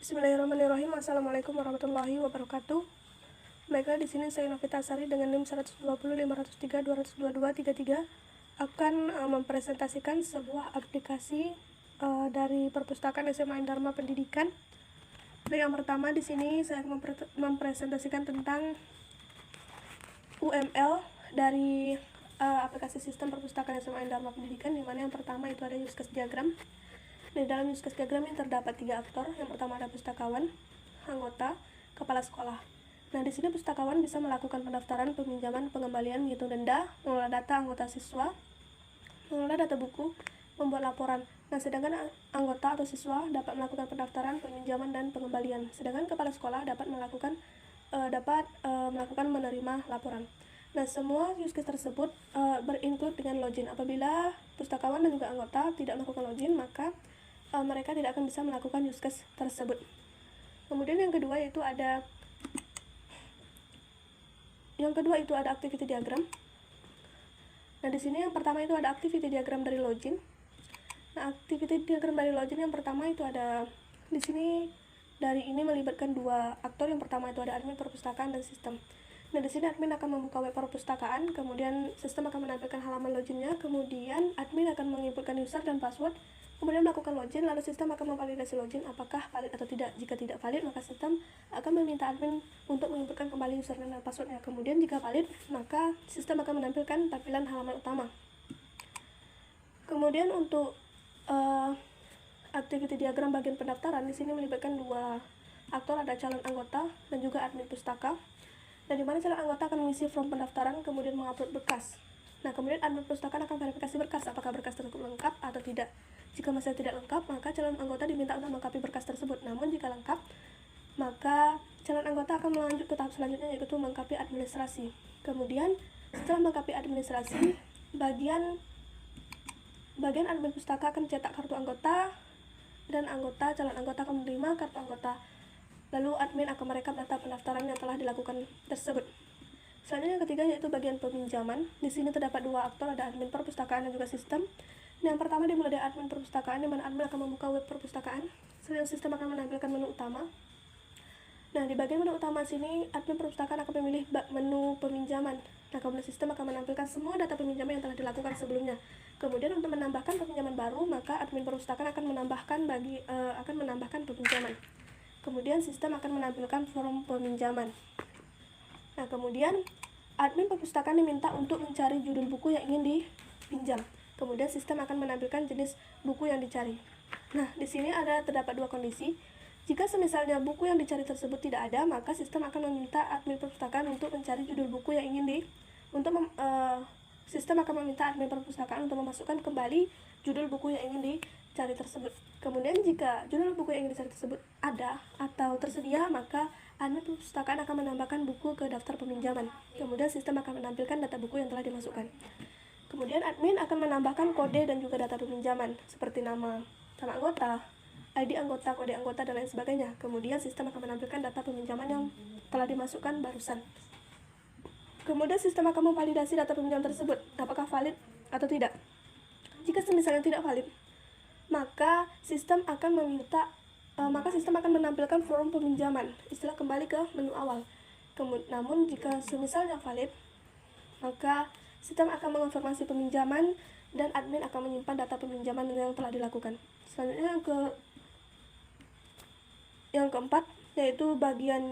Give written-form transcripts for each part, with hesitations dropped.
Bismillahirrahmanirrahim. Assalamualaikum warahmatullahi wabarakatuh. Baiklah, di sini saya Novita Asari dengan NIM 120 503 222 33 akan mempresentasikan sebuah aplikasi dari perpustakaan SMA Dharma Pendidikan. Yang pertama di sini saya akan mempresentasikan tentang UML dari aplikasi sistem perpustakaan SMA Dharma Pendidikan, di mana yang pertama itu ada use case diagram. Di dalam use case diagram ini terdapat 3 aktor. Yang pertama ada pustakawan, anggota, kepala sekolah. Nah, di sini pustakawan bisa melakukan pendaftaran, peminjaman, pengembalian, menghitung denda, mengelola data anggota siswa, mengelola data buku, membuat laporan. Nah, sedangkan anggota atau siswa dapat melakukan pendaftaran, peminjaman, dan pengembalian. Sedangkan kepala sekolah dapat melakukan menerima laporan. Nah, semua use case tersebut berinclude dengan login. Apabila pustakawan dan juga anggota tidak melakukan login, maka mereka tidak akan bisa melakukan use case tersebut. Kemudian yang kedua itu ada activity diagram. Nah, di sini yang pertama itu ada activity diagram dari login. Nah, activity diagram dari login yang pertama itu ada di sini, dari ini melibatkan 2 aktor. Yang pertama itu ada admin perpustakaan dan sistem. Nah, di sini admin akan membuka web perpustakaan, kemudian sistem akan menampilkan halaman loginnya, kemudian admin akan menginputkan user dan password, kemudian melakukan login, lalu sistem akan memvalidasi login apakah valid atau tidak. Jika tidak valid, maka sistem akan meminta admin untuk menginputkan kembali username dan passwordnya. Kemudian jika valid, maka sistem akan menampilkan tampilan halaman utama. Kemudian untuk activity diagram bagian pendaftaran, di sini melibatkan 2 aktor, ada calon anggota dan juga admin pustaka. Dan di mana calon anggota akan mengisi form pendaftaran, kemudian mengupload berkas. Nah, kemudian admin pustaka akan verifikasi berkas apakah berkas tersebut lengkap atau tidak. Jika masih tidak lengkap, maka calon anggota diminta untuk melengkapi berkas tersebut. Namun jika lengkap, maka calon anggota akan melanjut ke tahap selanjutnya, yaitu melengkapi administrasi. Kemudian setelah melengkapi administrasi, bagian admin pustaka akan cetak kartu anggota, dan calon anggota akan menerima kartu anggota. Lalu admin akan merekap data pendaftaran yang telah dilakukan tersebut. Selanjutnya yang ketiga yaitu bagian peminjaman. Di sini terdapat 2 aktor, ada admin perpustakaan dan juga sistem. Yang pertama dimulai dari admin perpustakaan, di mana admin akan membuka web perpustakaan. Selanjutnya sistem akan menampilkan menu utama. Nah, di bagian menu utama sini admin perpustakaan akan memilih menu peminjaman. Nah, kemudian sistem akan menampilkan semua data peminjaman yang telah dilakukan sebelumnya. Kemudian untuk menambahkan peminjaman baru, maka admin perpustakaan akan menambahkan peminjaman. Kemudian sistem akan menampilkan form peminjaman. Nah, kemudian admin perpustakaan diminta untuk mencari judul buku yang ingin dipinjam. Kemudian sistem akan menampilkan jenis buku yang dicari. Nah, di sini terdapat 2 kondisi. Jika semisalnya buku yang dicari tersebut tidak ada, maka sistem akan meminta admin perpustakaan untuk mencari judul buku yang ingin sistem akan meminta admin perpustakaan untuk memasukkan kembali judul buku yang ingin dicari tersebut. Kemudian jika judul buku yang ingin dicari tersebut ada atau tersedia, maka admin perpustakaan akan menambahkan buku ke daftar peminjaman. Kemudian sistem akan menampilkan data buku yang telah dimasukkan. Kemudian admin akan menambahkan kode dan juga data peminjaman seperti nama anggota, ID anggota, kode anggota, dan lain sebagainya. Kemudian sistem akan menampilkan data peminjaman yang telah dimasukkan barusan. Kemudian sistem akan memvalidasi data peminjaman tersebut apakah valid atau tidak. Jika misalnya tidak valid, maka sistem akan menampilkan form peminjaman, istilah kembali ke menu awal. Namun jika semisalnya valid, maka sistem akan mengonfirmasi peminjaman dan admin akan menyimpan data peminjaman yang telah dilakukan. Selanjutnya yang keempat yaitu bagian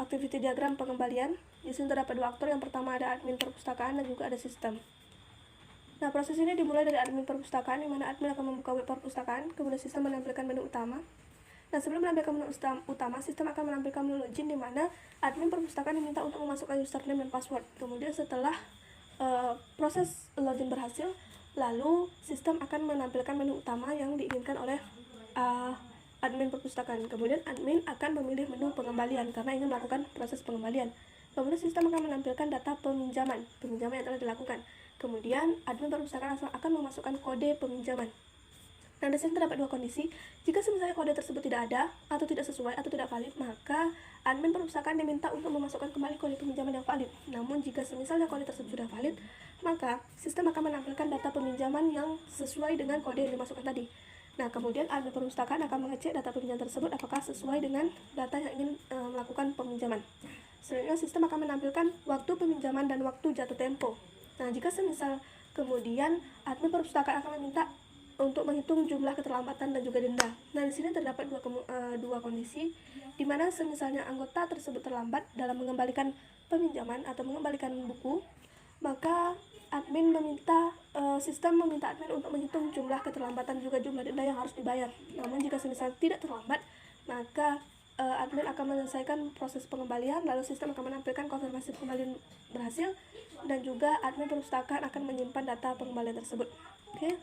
activity diagram pengembalian. Di sini terdapat 2 aktor. Yang pertama ada admin perpustakaan dan juga ada sistem. Nah, proses ini dimulai dari admin perpustakaan, di mana admin akan membuka web perpustakaan, kemudian sistem menampilkan menu utama. Nah, sebelum menampilkan menu utama, sistem akan menampilkan menu login, di mana admin perpustakaan diminta untuk memasukkan username dan password. Kemudian setelah proses login berhasil, lalu sistem akan menampilkan menu utama yang diinginkan oleh admin perpustakaan. Kemudian admin akan memilih menu pengembalian karena ingin melakukan proses pengembalian. Kemudian sistem akan menampilkan data peminjaman yang telah dilakukan. Kemudian admin perpustakaan akan memasukkan kode peminjaman. Nah, di sini terdapat 2 kondisi. Jika misalnya kode tersebut tidak ada atau tidak sesuai atau tidak valid, maka admin perpustakaan diminta untuk memasukkan kembali kode peminjaman yang valid. Namun jika misalnya kode tersebut sudah valid, maka sistem akan menampilkan data peminjaman yang sesuai dengan kode yang dimasukkan tadi. Nah, kemudian admin perpustakaan akan mengecek data peminjam tersebut apakah sesuai dengan data yang ingin melakukan peminjaman. Selanjutnya, sistem akan menampilkan waktu peminjaman dan waktu jatuh tempo. Nah, jika semisal kemudian admin perpustakaan akan meminta untuk menghitung jumlah keterlambatan dan juga denda. Nah, di sini terdapat dua kondisi, di mana semisalnya anggota tersebut terlambat dalam mengembalikan peminjaman atau mengembalikan buku, maka sistem meminta admin untuk menghitung jumlah keterlambatan juga jumlah denda yang harus dibayar. Namun jika semisal tidak terlambat, maka admin akan menyelesaikan proses pengembalian, lalu sistem akan menampilkan konfirmasi pengembalian berhasil, dan juga admin perpustakaan akan menyimpan data pengembalian tersebut. Oke.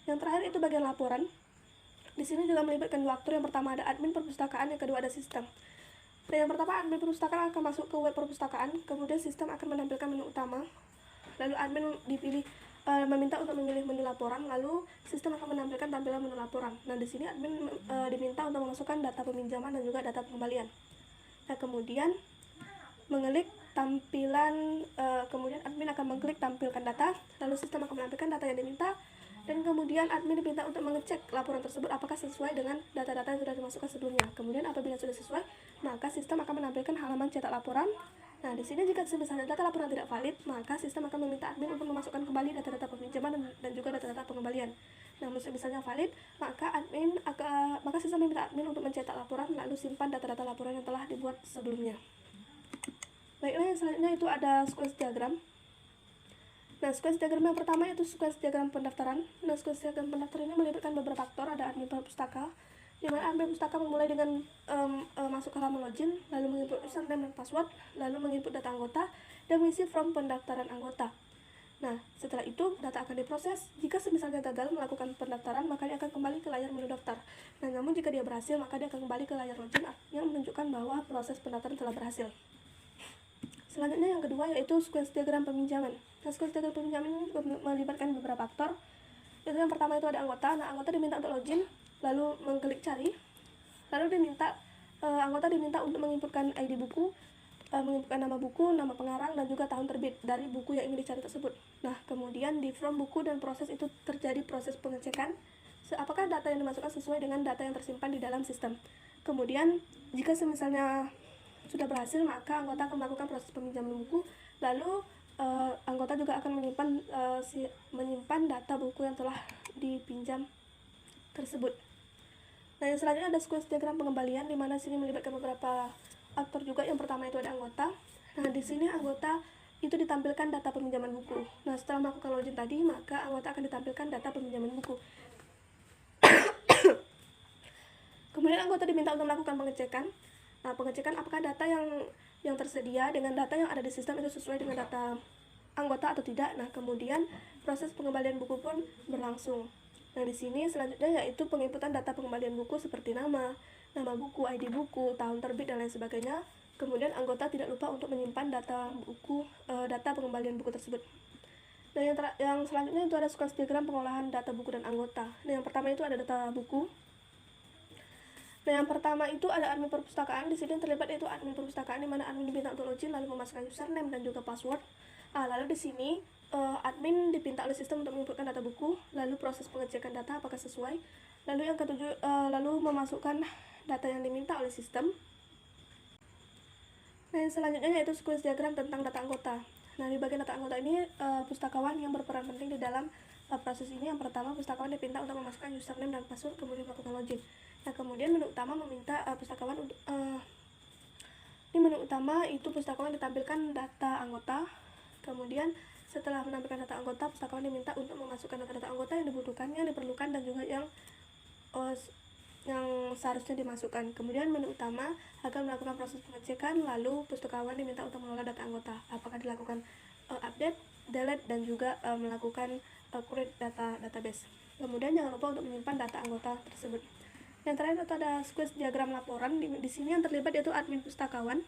Yang terakhir itu bagian laporan. Di sini juga melibatkan dua aktor. Yang pertama ada admin perpustakaan, yang kedua ada sistem. Dan yang pertama, admin perpustakaan akan masuk ke web perpustakaan, kemudian sistem akan menampilkan menu utama, lalu admin meminta untuk memilih menu laporan, lalu sistem akan menampilkan tampilan menu laporan. Nah, di sini admin diminta untuk memasukkan data peminjaman dan juga data pengembalian. Nah, kemudian mengklik tampilan, kemudian admin akan mengklik tampilkan data, lalu sistem akan menampilkan data yang diminta, dan kemudian admin diminta untuk mengecek laporan tersebut apakah sesuai dengan data-data yang sudah dimasukkan sebelumnya. Kemudian apabila sudah sesuai, maka sistem akan menampilkan halaman cetak laporan. Nah, di sini jika misalnya data laporan tidak valid, maka sistem akan meminta admin untuk memasukkan kembali data-data peminjaman dan juga data-data pengembalian. Namun misalnya valid, maka sistem meminta admin untuk mencetak laporan lalu simpan data-data laporan yang telah dibuat sebelumnya. Baiklah, yang selanjutnya itu ada sequence diagram. Nah, sequence diagram yang pertama itu sequence diagram pendaftaran. Nah, sequence diagram pendaftaran ini melibatkan beberapa faktor. Ada admin perpustaka, di mana admin pustaka memulai dengan masuk ke halaman login, lalu menginput username dan password, lalu menginput data anggota, dan mengisi form pendaftaran anggota. Nah, setelah itu data akan diproses. Jika misalnya gagal melakukan pendaftaran, maka dia akan kembali ke layar menu daftar. Nah, namun jika dia berhasil, maka dia akan kembali ke layar login yang menunjukkan bahwa proses pendaftaran telah berhasil. Selanjutnya yang kedua yaitu sequence diagram peminjaman. Nah, sequence diagram peminjaman ini melibatkan beberapa faktor. Yaitu yang pertama itu ada anggota. Nah, anggota diminta untuk login, lalu mengklik cari, lalu anggota diminta untuk menginputkan ID buku, menginputkan nama buku, nama pengarang, dan juga tahun terbit dari buku yang ingin dicari tersebut. Nah, kemudian di from buku dan proses itu terjadi proses pengecekan apakah data yang dimasukkan sesuai dengan data yang tersimpan di dalam sistem. Kemudian jika misalnya sudah berhasil, maka anggota akan melakukan proses peminjaman buku, lalu anggota juga akan menyimpan data buku yang telah dipinjam tersebut. Nah, yang selanjutnya ada sequence diagram pengembalian, di mana sini melibatkan beberapa aktor juga. Yang pertama itu ada anggota. Nah, di sini anggota itu ditampilkan data peminjaman buku. Nah, setelah melakukan login tadi, maka anggota akan ditampilkan data peminjaman buku. Kemudian anggota diminta untuk melakukan pengecekan. Nah, pengecekan apakah data yang tersedia dengan data yang ada di sistem itu sesuai dengan data anggota atau tidak. Nah, kemudian proses pengembalian buku pun berlangsung. Nah, di sini selanjutnya yaitu penginputan data pengembalian buku seperti nama buku, ID buku, tahun terbit, dan lain sebagainya. Kemudian anggota tidak lupa untuk menyimpan data pengembalian buku tersebut. Nah, yang selanjutnya itu ada sequence diagram pengolahan data buku dan anggota. Nah, yang pertama itu ada data buku. Nah, yang pertama itu ada admin perpustakaan. Di sini yang terlibat yaitu admin perpustakaan, di mana admin diminta untuk login lalu memasukkan username dan juga password. Lalu di sini admin dipinta oleh sistem untuk menginputkan data buku, lalu proses pengecekan data apakah sesuai, lalu yang ketujuh lalu memasukkan data yang diminta oleh sistem. Nah, yang selanjutnya yaitu sequence diagram tentang data anggota. Nah, di bagian data anggota ini pustakawan yang berperan penting di dalam proses ini. Yang pertama, pustakawan dipinta untuk memasukkan username dan password, kemudian melakukan login. Nah, kemudian menu utama meminta pustakawan untuk di menu utama itu pustakawan ditampilkan data anggota. Kemudian setelah menampilkan data anggota, pustakawan diminta untuk memasukkan data-data anggota yang dibutuhkan, yang diperlukan, dan juga yang seharusnya dimasukkan. Kemudian menu utama akan melakukan proses pengecekan, lalu pustakawan diminta untuk mengelola data anggota, apakah dilakukan update, delete, dan juga melakukan create database. Kemudian jangan lupa untuk menyimpan data anggota tersebut. Yang terakhir itu ada sequence diagram laporan. Di sini yang terlibat yaitu admin pustakawan.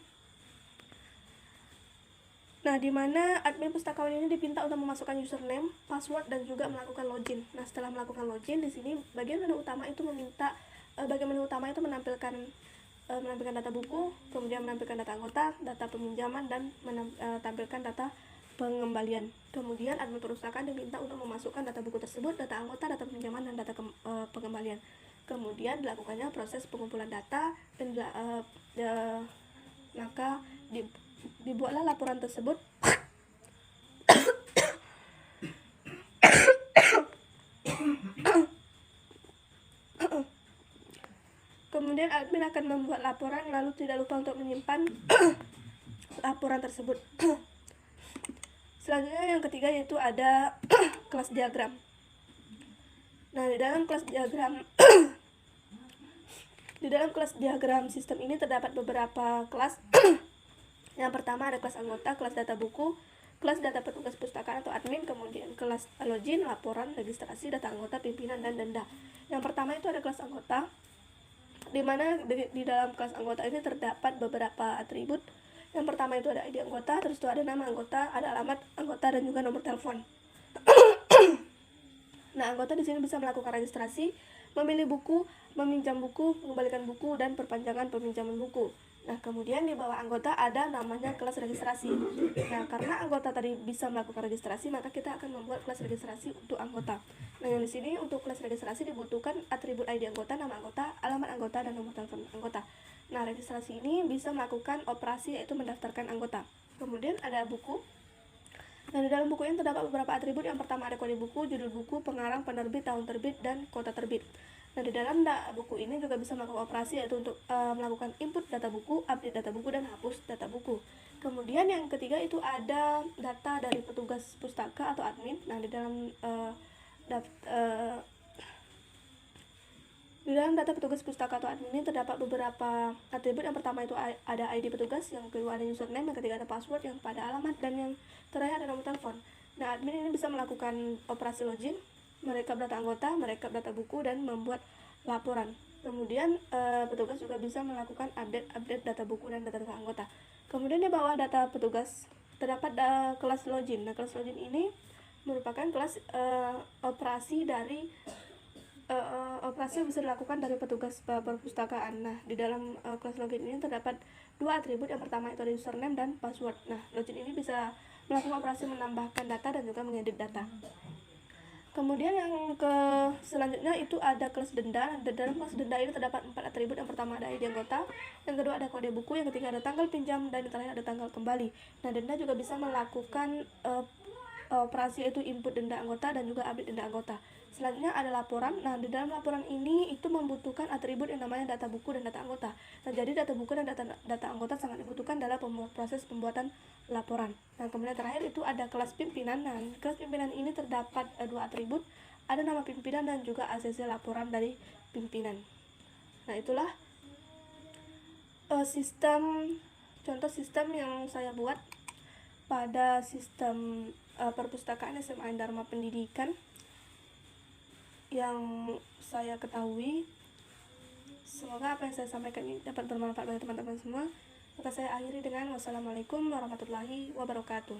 Nah, di mana admin pustakawan ini dipinta untuk memasukkan username, password, dan juga melakukan login. Nah, setelah melakukan login, di sini bagian menu utama itu menampilkan data buku, kemudian menampilkan data anggota, data peminjaman, dan menampilkan data pengembalian. Kemudian admin perpustakaan diminta untuk memasukkan data buku tersebut, data anggota, data pinjaman, dan data pengembalian. Kemudian dilakukannya proses pengumpulan data dan maka dibuatlah laporan tersebut. Kemudian admin akan membuat laporan, lalu tidak lupa untuk menyimpan laporan tersebut. Selanjutnya yang ketiga yaitu ada kelas diagram. Nah, di dalam kelas diagram sistem ini terdapat beberapa kelas. Yang pertama ada kelas anggota, kelas data buku, kelas data petugas perpustakaan atau admin, kemudian kelas login, laporan, registrasi, data anggota, pimpinan, dan denda. Yang pertama itu ada kelas anggota, di mana di dalam kelas anggota ini terdapat beberapa atribut. Yang pertama itu ada ID anggota, terus itu ada nama anggota, ada alamat anggota, dan juga nomor telepon. Nah, anggota di sini bisa melakukan registrasi, memilih buku, meminjam buku, mengembalikan buku, dan perpanjangan peminjaman buku. Nah, kemudian di bawah anggota ada namanya kelas registrasi. Nah, karena anggota tadi bisa melakukan registrasi, maka kita akan membuat kelas registrasi untuk anggota. Nah, yang di sini untuk kelas registrasi dibutuhkan atribut ID anggota, nama anggota, alamat anggota, dan nomor telepon anggota. Nah, registrasi ini bisa melakukan operasi yaitu mendaftarkan anggota. Kemudian ada buku. Nah, di dalam buku ini terdapat beberapa atribut. Yang pertama ada kode buku, judul buku, pengarang, penerbit, tahun terbit, dan kota terbit. Nah, di dalam buku ini juga bisa melakukan operasi yaitu untuk melakukan input data buku, update data buku, dan hapus data buku. Kemudian yang ketiga itu ada data dari petugas pustaka atau admin. Nah, di dalam data petugas pustaka atau admin ini terdapat beberapa atribut. Yang pertama itu ada ID petugas, yang kedua ada username, yang ketiga ada password, yang pada alamat, dan yang terakhir ada nomor telepon. Nah, admin ini bisa melakukan operasi login, merekap data anggota, merekap data buku, dan membuat laporan. Kemudian petugas juga bisa melakukan update data buku dan data anggota. Kemudian di bawah data petugas terdapat kelas login. Nah, kelas login ini merupakan kelas operasi dari operasi yang bisa dilakukan dari petugas perpustakaan. Nah, di dalam kelas login ini terdapat dua atribut. Yang pertama itu ada username dan password. Nah, login ini bisa melakukan operasi menambahkan data dan juga mengedit data. Kemudian yang selanjutnya itu ada kelas denda. Di dalam kelas denda ini terdapat 4 atribut. Yang pertama ada ID anggota, yang kedua ada kode buku, yang ketiga ada tanggal pinjam, dan yang terakhir ada tanggal kembali. Nah, denda juga bisa melakukan operasi yaitu input denda anggota dan juga update denda anggota. Selanjutnya ada laporan. Nah, di dalam laporan ini itu membutuhkan atribut yang namanya data buku dan data anggota. Nah, jadi data buku dan data anggota sangat dibutuhkan dalam proses pembuatan laporan. Nah, kemudian terakhir itu ada kelas pimpinan. Nah, kelas pimpinan ini terdapat 2 atribut, ada nama pimpinan dan juga ACC laporan dari pimpinan. Nah, itulah contoh sistem yang saya buat pada sistem perpustakaan SMA Dharma Pendidikan yang saya ketahui. Semoga apa yang saya sampaikan ini dapat bermanfaat bagi teman-teman semua. Maka saya akhiri dengan wassalamualaikum warahmatullahi wabarakatuh.